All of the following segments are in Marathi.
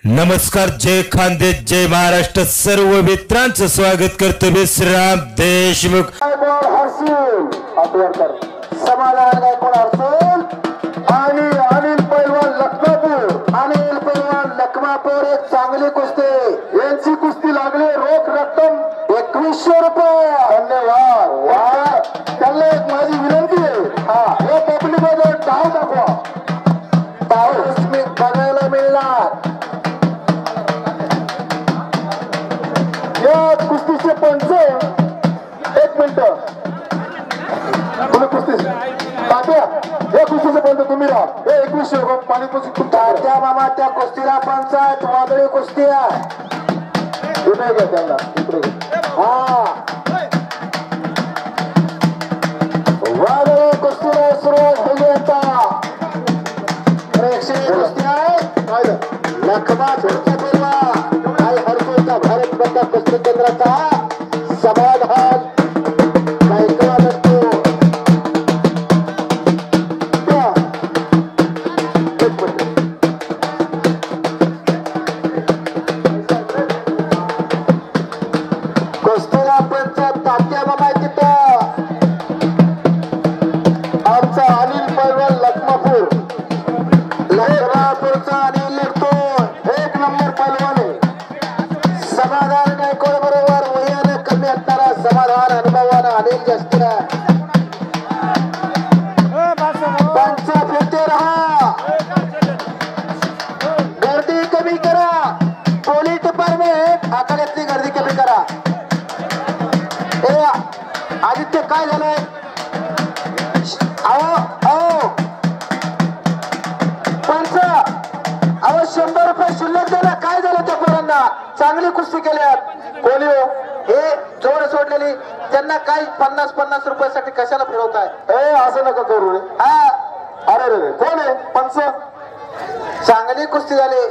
नमस्कार, जय खानदेश, जय महाराष्ट्र. सर्व मित्रांचं स्वागत करतो विश्राम देशमुख. समाधान गायकवाड हर्सूल आणि अनिल पैलवान लखमापूर. अनिल पैलवान लखमापूर एक चांगली कुस्ती, यांची कुस्ती लागली. रोख रक्कम 2100 रुपये. धन्यवाद. वा, त्यांना एक माझी विनंती आहे, या पब्लिक मध्ये डाव दाखवा. डाव बघायला मिळणार. या कुस्तीचे पंच एक मिनिट, तुम्ही कुस्ती तात्या, हे कुस्तीचे पंच तुम्ही राहा. हे 2100 रुपये पाणी कुस्ती. तात्या मामा त्या कुस्तीला पंचायत वादळी कुस्ती आहे. इकडे घ्या त्यांना, इकडे वादळी कुस्तीला सुरुवात झाली. आता प्रेक्षणीय कुस्ती आहे. लखमापूरचा पहिला आणि हरसूलचा भारत बंद कुस्ती केंद्राचा समाधान गायकवाड असतो. कुस्तीला पंच तात्या मामा तिथं आमचा अनिल पैलवान लखमापूर. लखमापूरचा अनिल लढतो, एक नंबर पैलवान आहे. समाधान गायकवाड बरोबर वयाने कमी असणारा समाधान, अनुभवानं अनिल जास्त आहे. पंच फिरते राहा, गर्दी कमी करा. पोलीस डिपार्टमेंट आखाड्यातली गर्दी कमी करा. आदित्य काय झालंय? पंच अहो 100 रुपये शिल्लक झाला. काय झालं त्या पोरांना? चांगली कुस्ती केल्यात. कोणी हो हे जोड सोडलेली, त्यांना काय 50-50 रुपयासाठी कशाला फिरवताय? असं नका करू रे. अरे रे, कोण आहे पंच? चांगली कुस्ती झाली.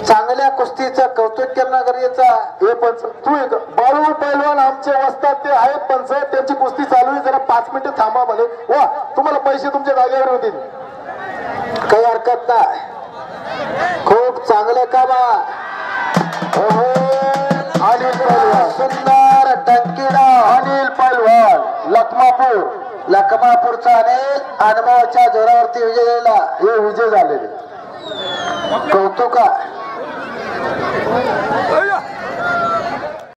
चांगल्या कुस्तीचं कौतुक करणं गरजेचं. हे पंच तू एक बाळू पैलवान आमचे वस्तात ते आहेत पंच, त्यांची कुस्ती चालू आहे. जरा 5 मिनिटं थांबा म्हणे. वा, तुम्हाला पैसे तुमच्या जागेवर होतील. काही हरकत नाही. खूप चांगलं काम आहे. अनिल पैलवान, सुंदर टंकीला अनिल पैलवान लखमापूर. लखमापूरचा अनिल अनुभवाच्या जोरावरती विजय झाला. हे विजय झालेले कौतुक आहे.